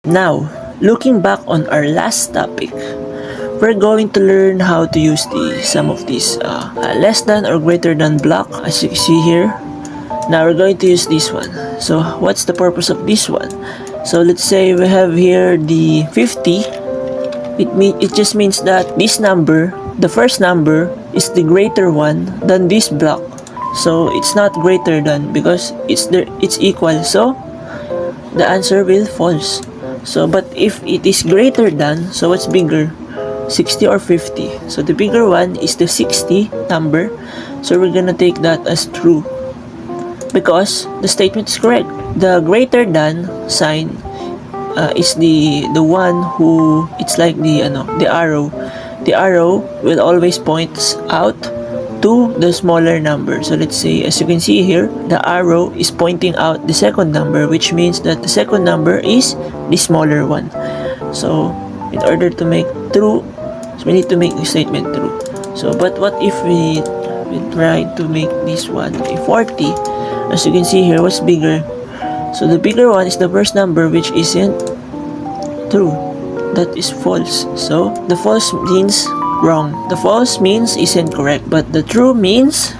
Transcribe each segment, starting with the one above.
Now, looking back on our last topic, we're going to learn how to use some of these less than or greater than block, as you can see here. Now we're going to use this one. So what's the purpose of this one? So let's say we have here the 50. It just means that this number, the first number, is the greater one than this block. So it's not greater than because it's equal. So the answer will false. So but if it is greater than, so what's bigger? 60 or 50. So the bigger one is the 60 number. So we're gonna take that as true because the statement is correct. The greater than sign is the one who it's like the arrow. The arrow will always points out to the smaller number. So let's say, as you can see here, the arrow is pointing out the second number, which means that the second number is the smaller one. So in order to make true, so we need to make the statement true. So but what if we try to make this one a 40? As you can see here, what's bigger? So the bigger one is the first number, which isn't true. That is false. So the false means wrong. The false means isn't correct, but the true means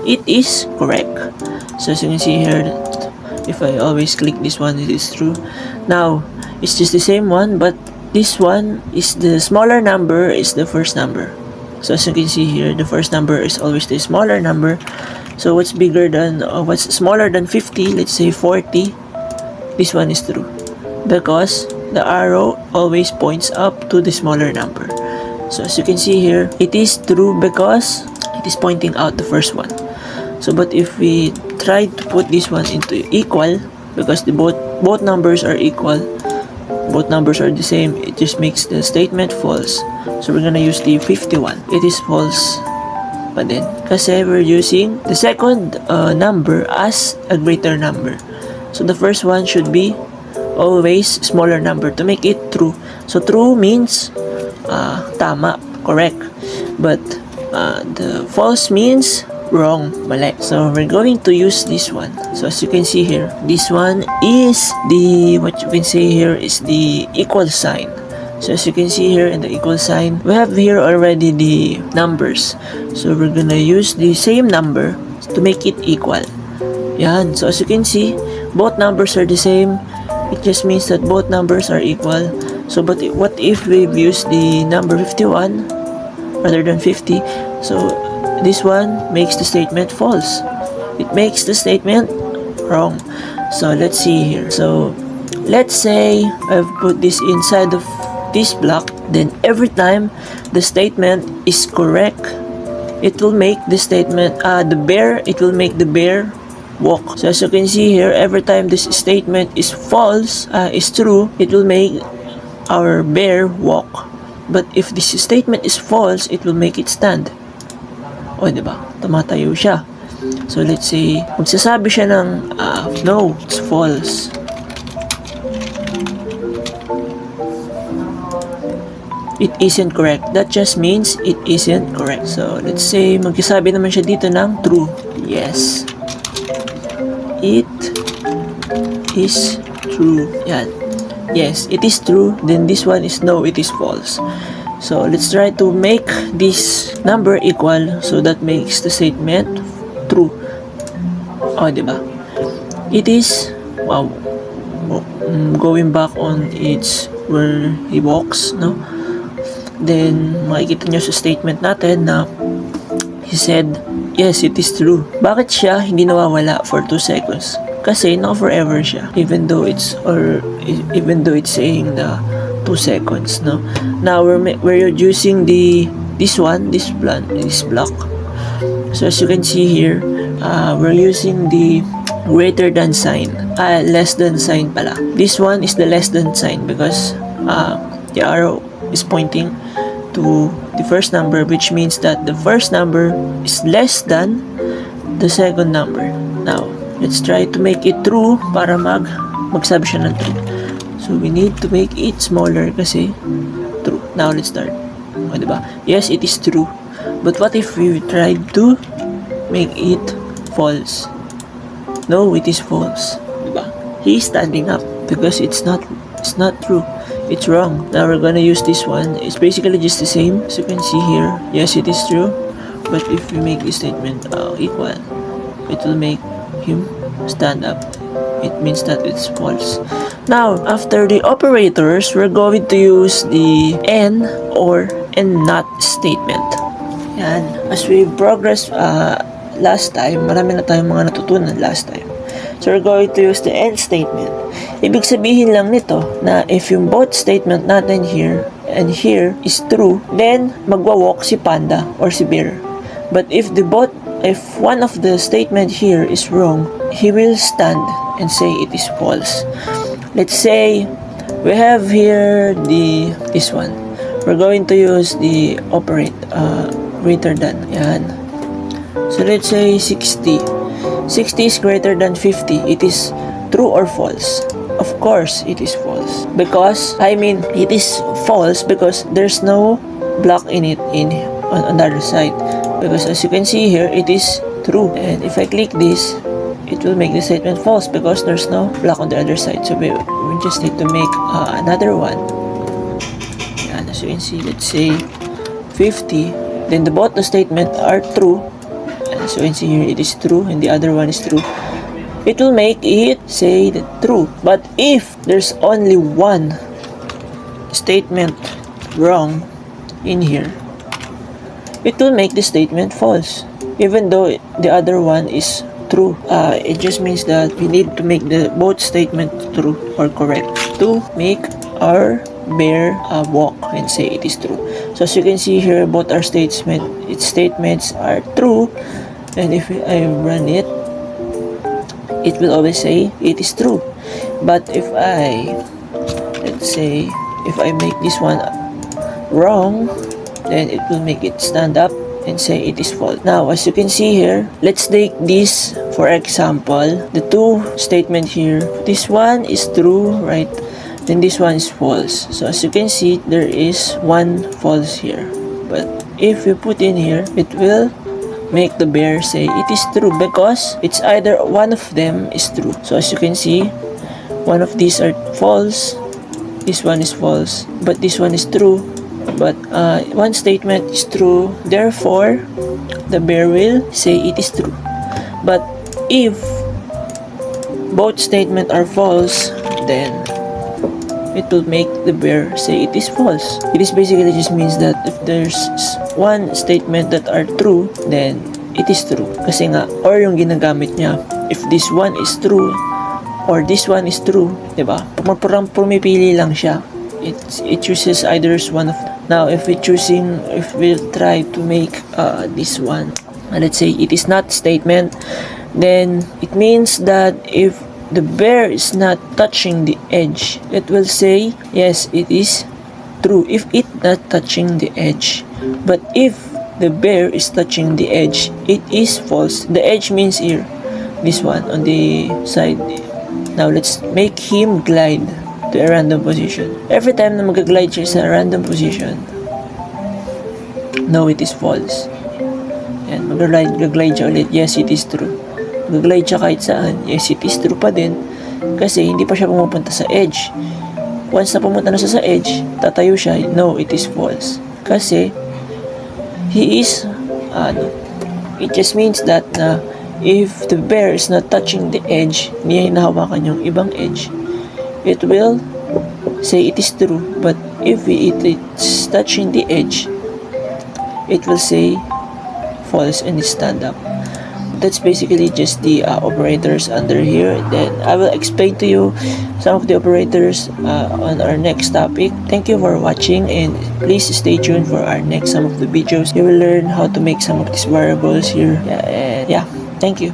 it is correct. So as you can see here, if I always click this one, it is true. Now it's just the same one, but this one is the smaller number is the first number. So as you can see here, the first number is always the smaller number. So what's bigger than what's smaller than 50? Let's say 40. This one is true because the arrow always points up to the smaller number. So as you can see here, it is true because it is pointing out the first one. So but if we try to put this one into equal, because the both numbers are equal, both numbers are the same, it just makes the statement false. So we're gonna use the 51. It is false pa din kasi we're using the second number as a greater number. So the first one should be always smaller number to make it true. So true means tama, correct. But the false means wrong, mali. So we're going to use this one. So as you can see here, this one is the, what you can say here is the equal sign. So as you can see here in the equal sign, we have here already the numbers. So we're gonna use the same number to make it equal. Yan. So as you can see, both numbers are the same. It just means that both numbers are equal. So but what if we've used the number 51 rather than 50? So this one makes the statement false. It makes the statement wrong. So let's see here. So let's say I've put this inside of this block, then every time the statement is correct, it will make the statement it will make the bear walk. So as you can see here, every time this statement is false, is true, it will make our bear walk. But if this statement is false, it will make it stand. O, diba? Tumatayo siya. So let's say, magsasabi siya ng no, it's false. It isn't correct. That just means it isn't correct. So let's say, magsasabi naman siya dito ng true. Yes. It is true. Yan. Yes, it is true. Then this one is no, it is false. So let's try to make this number equal. So that makes the statement true. O, diba? It is, wow, going back on its where he walks, no? Then makikita nyo sa statement natin na he said, yes, it is true. Bakit siya hindi nawawala for 2 seconds? Kasi naka-forever siya. Even though it's saying the 2 seconds, no? Now we're using this block. So as you can see here, we're using the greater than sign. Less than sign pala. This one is the less than sign because the arrow is pointing to the first number, which means that the first number is less than the second number. Now, let's try to make it true para magsabi siya ng true. So, we need to make it smaller kasi true. Now, let's start. O, diba? Yes, it is true. But what if we tried to make it false? No, it is false. Diba? He is standing up because it's not It's not true. It's wrong. Now we're gonna use this one. It's basically just the same. As you can see here, yes, it is true. But if we make this statement equal, it will make him stand up. It means that it's false. Now, after the operators, we're going to use the and or and not statement. Yan. As we progress last time, marami na tayong mga natutunan last time. So, we're going to use the and statement. Ibig sabihin lang nito na if yung both statement natin here and here is true, then magwa-walk si panda or si bear. But if one of the statement here is wrong, he will stand and say it is false. Let's say we have here this one. We're going to use the operate greater than. Yan. So let's say 60. 60 is greater than 50. It is true or false? Of course, it is false. It is false because there's no block in it on the other side. Because as you can see here, it is true. And if I click this, it will make the statement false because there's no block on the other side. So we just need to make another one. And as you can see, let's say 50. Then both the statement are true. And as you can see here, it is true and the other one is true. It will make it say the true. But if there's only one statement wrong in here, it will make the statement false, even though the other one is true. It just means that we need to make the both statement true or correct to make our bear walk and say it is true. So as you can see here, both our statements are true, and if I run it, it will always say it is true. But if let's say if I make this one wrong, then it will make it stand up and say it is false. Now, as you can see here, let's take this for example. The two statement here, this one is true, right? Then this one is false. So as you can see, there is one false here. But if we put in here, it will make the bear say it is true because it's either one of them is true. So as you can see, one of these are false, this one is false, but this one is true. But one statement is true, therefore the bear will say it is true. But if both statements are false, then it will make the bear say it is false. It is basically just means that if there's one statement that are true, then it is true. Kasi nga, or yung ginagamit niya, if this one is true or this one is true, diba? Pumipili lang siya. It chooses either one of. Now if we'll try to make this one, let's say it is not statement, then it means that if the bear is not touching the edge, it will say yes, it is true if it not touching the edge. But if the bear is touching the edge, it is false. The edge means here, this one on the side. Now let's make him glide to a random position. Every time na mag-glide siya sa random position, no, it is false. And mag-glide siya ulit, yes, it is true. Mag-glide siya kahit saan, yes, it is true pa din. Kasi hindi pa siya pumupunta sa edge. Once na pumunta na siya sa edge, tatayo siya, no, it is false. Kasi, he is, it just means that if the bear is not touching the edge, hindi niya hinahawakan yung ibang edge, it will say it is true. But if it's touching the edge, it will say false and stand up. That's basically just the operators under here. Then I will explain to you some of the operators on our next topic. Thank you for watching, and please stay tuned for our next some of the videos. You will learn how to make some of these variables here. Yeah, thank you.